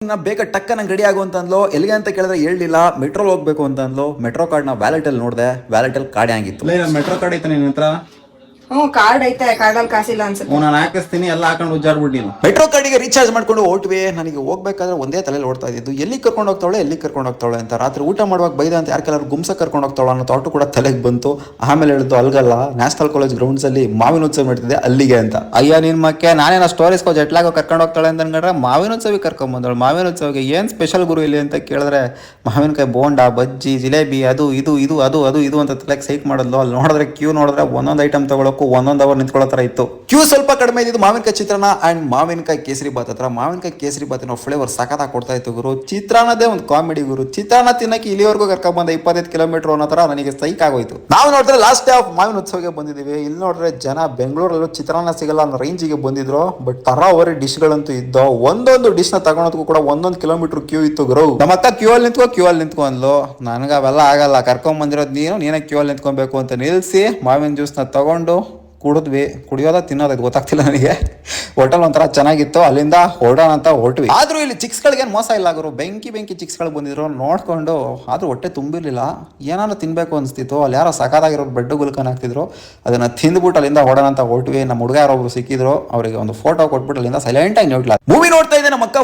ಬೇಗ ಟಕ್ಕ ನಂಗೆ ರೆಡಿ ಆಗು ಅಂತ ಅಂದ್ಲು. ಎಲ್ಲಿಗೆ ಅಂತ ಕೇಳಿದ್ರೆ ಹೇಳಲಿಲ್ಲ. ಮೆಟ್ರೋಲ್ ಹೋಗ್ಬೇಕು ಅಂತ ಅಂದ್ಲು. ಮೆಟ್ರೋ ಕಾರ್ಡ್ನ ವ್ಯಾಲೆಟಲ್ಲಿ ನೋಡಿದೆ, ವ್ಯಾಲೆಟಲ್ಲಿ ಕಾರ್ಡ್ ಆಗಿತ್ತು. ಮೆಟ್ರೋ ಕಾರ್ಡ್ ಐತೆ ನಿನ್ನ ಹತ್ರ? ಕಾರ್ಡ್ ಐತೆ, ಕಾರ್ಡಲ್ಲಿ ಕಾಸಿಲ್ಲ ಅನ್ಸುತ್ತೆ. ನಾನು ಹಾಕಿಸ್ತೀನಿ, ಎಲ್ಲ ಹಾಕೊಂಡು ಉಜ್ಜಾಡ್ಬಿಟ್ಟು. ಮೆಟ್ರೋ ಕಾರ್ಡಿಗೆ ರೀಚಾರ್ಜ್ ಮಾಡ್ಕೊಂಡು ಹೊರಟ್ವಿ. ನನಗೆ ಹೋಗ್ಬೇಕಾದ್ರೆ ಒಂದೇ ತಲೆಯಲ್ಲಿ ಓಡ್ತಾ ಇದ್ದು, ಎಲ್ಲಿ ಕರ್ಕೊಂಡು ಹೋಗ್ತಾಳೆ ಅಂತ. ರಾತ್ರಿ ಊಟ ಮಾಡುವಾಗ ಬೈದ ಅಂತ ಯಾರು ಕೆಲವರು ಗುಮ್ಸ ಕರ್ಕೊಂಡು ಹೋಗ್ತಾಳೆ ಅನ್ನೋ ಥಾಟು ಕೂಡ ತಲೆಗೆ ಬಂತು. ಆಮೇಲೆ ಹೇಳಿದ್ದು ಅಲ್ಗಲ್ಲ, ನ್ಯಾಷನಲ್ ಕಾಲೇಜ್ ಗ್ರೌಂಡ್ಸ್ ಅಲ್ಲಿ ಮಾವಿನೋತ್ಸವ ಮಾಡ್ತಿದ್ದೆ ಅಲ್ಲಿಗೆ ಅಂತ. ಅಯ್ಯ ನಿನ್ ಮಕ್ಕೆ, ನಾನೇನೋ ಸ್ಟೋರೀಸ್ಕೋ ಜೆಟ್ಲಾಗೋ ಕರ್ಕೊಂಡು ಹೋಗ್ತಾಳೆ ಅಂತ ಅನ್ಕೊಂಡ್ರೆ ಮಾವಿನೋತ್ಸವಿಗೆ ಕರ್ಕೊಂಡ್ ಬಂದಳು. ಮಾವಿನೋತ್ಸವಕ್ಕೆ ಏನ್ ಸ್ಪೆಷಲ್ ಗುರು ಇಲ್ಲಿ ಅಂತ ಕೇಳಿದ್ರೆ, ಮಾವಿನಕಾಯಿ ಬೋಂಡ, ಬಜ್ಜಿ, ಜಿಲೇಬಿ, ಅದು ಇದು ಇದು ಅದು ಅದು ಇದು ಅಂತ ತಲೆಗೆ ಸೈಕ್ ಮಾಡಿದ್ಲು. ಅಲ್ಲಿ ನೋಡಿದ್ರೆ ಕ್ಯೂ ನೋಡಿದ್ರೆ ಒಂದೊಂದು ಐಟಮ್ ತಗೊಳಕ್ಕೂ ಒಂದೊಂದು ಅವರ್ ನಿಂತ್ಕೊಳ್ಳೋ ತರ ಇತ್ತು. ಕ್ಯೂ ಸ್ವಲ್ಪ ಕಡಿಮೆ ಇದ್ದು ಮಾವಿನಕಾಯಿ ಚಿತ್ರಾನ್ನ ಅಂಡ್ ಮಾವಿನಕಾಯಿ ಕೇಸರಿ ಬಾತ್ ಹತ್ರ. ಮಾವಿನಕಾಯಿ ಕೇಸರಿ ಬಾತಿನ ಫ್ಲೇವರ್ ಸಖತ್ತಾಗಿ ಕೊಡ್ತಾ ಇತ್ತು ಗುರು. ಚಿತ್ರಾನ್ನದೇ ಒಂದು ಕಾಮಿಡಿ ಗುರು. ಚಿತ್ರಾನ್ನ ತಿನ್ನಕ್ಕೆ ಇಲ್ಲಿವರೆಗೂ ಕರ್ಕೊಂಡ್ ಬಂದ 25 ಕಿಲೋಮೀಟರ್ ಅನ್ನೋ ತರ ನನಗೆ ಸೈಕ್ ಆಗೋಯ್ತು. ನಾವು ನೋಡಿದ್ರೆ ಲಾಸ್ಟ್ ಡೇ ಆಫ್ ಮಾವಿನ ಉತ್ಸವಕ್ಕೆ ಬಂದಿದ್ದೀವಿ. ಇಲ್ಲಿ ನೋಡಿದ್ರೆ ಜನ ಬೆಂಗಳೂರಲ್ಲೂ ಚಿತ್ರಾನ್ನ ಸಿಗಲ್ಲ ಅನ್ನೋ ರೇಂಜಿಗೆ ಬಂದಿದ್ರು. ಬಟ್ ತರಾವರಿ ಡಿಶ್ಗಳಂತೂ ಇದ್ದೋ. ಒಂದೊಂದು ಡಿಶ್ ನ ತಗೊಳೋದಕ್ಕೂ ಕೂಡ 1 ಕಿಲೋಮೀಟರ್ ಕ್ಯೂ ಇತ್ತು ಗುರು. ನಮ್ಮ ಅಕ್ಕ ಕ್ಯೂ ಅಲ್ಲಿ ನಿಂತ್ಕೋ ಅಂದ್ಲು. ನನಗೆ ಅವೆಲ್ಲ ಆಗಲ್ಲ, ಕರ್ಕೊಂಡ್ ಬಂದಿರೋದು ನೀನೇ ಕ್ಯೂ ಅಲ್ಲಿ ನಿಂತ್ಕೊಬೇಕು ಅಂತ ನಿಲ್ಸಿ ಮಾವಿನ ಜ್ಯೂಸ್ನ ತಗೊಂಡು ಕುಡಿದ್ವಿ. ಕುಡಿಯೋದ ತಿನ್ನೋದು ಗೊತ್ತಾಗ್ತಿಲ್ಲ ನನಗೆ. ಹೋಟೆಲ್ ಒಂಥರ ಚೆನ್ನಾಗಿತ್ತು, ಅಲ್ಲಿಂದ ಹೊರಡೋಣ ಅಂತ ಹೊರಟ್ವಿ. ಆದ್ರೂ ಇಲ್ಲಿ ಚಿಕ್ಸ್ಗಳಿಗೇನು ಮೋಸ ಇಲ್ಲ ಗುರು. ಬೆಂಕಿ ಚಿಕ್ಸ್ಗಳು ಬಂದಿದ್ರು ನೋಡ್ಕೊಂಡು. ಆದ್ರೂ ಹೊಟ್ಟೆ ತುಂಬಿರ್ಲಿಲ್ಲ, ಏನಾದ್ರು ತಿನ್ಬೇಕು ಅನಿಸ್ತಿತ್ತು. ಅಲ್ಲಿ ಯಾರೋ ಸಕಾದಾಗಿರೋರು ಬ್ರೆಡ್ ಗುಲ್ಕನ್ ಹಾಕ್ತಿದ್ರು. ಅದನ್ನ ತಿಂದ್ಬಿಟ್ಟು ಅಲ್ಲಿಂದ ಹೊರಡೋಣ ಅಂತ ಹೊರಟ್ವಿ. ನಮ್ಮ ಹುಡುಗ ಯಾರೊಬ್ರು ಸಿಕ್ಕಿದ್ರು, ಅವರಿಗೆ ಒಂದು ಫೋಟೋ ಕೊಟ್ಬಿಟ್ಟು ಅಲ್ಲಿಂದ ಸೈಲೆಂಟ್ ಆಗಿ ನೋಡ್ಲಾ. ಮೂವಿ ನೋಡ್ತಾ ಇದ್ದೆ ನಮ್ಮ ಅಕ್ಕ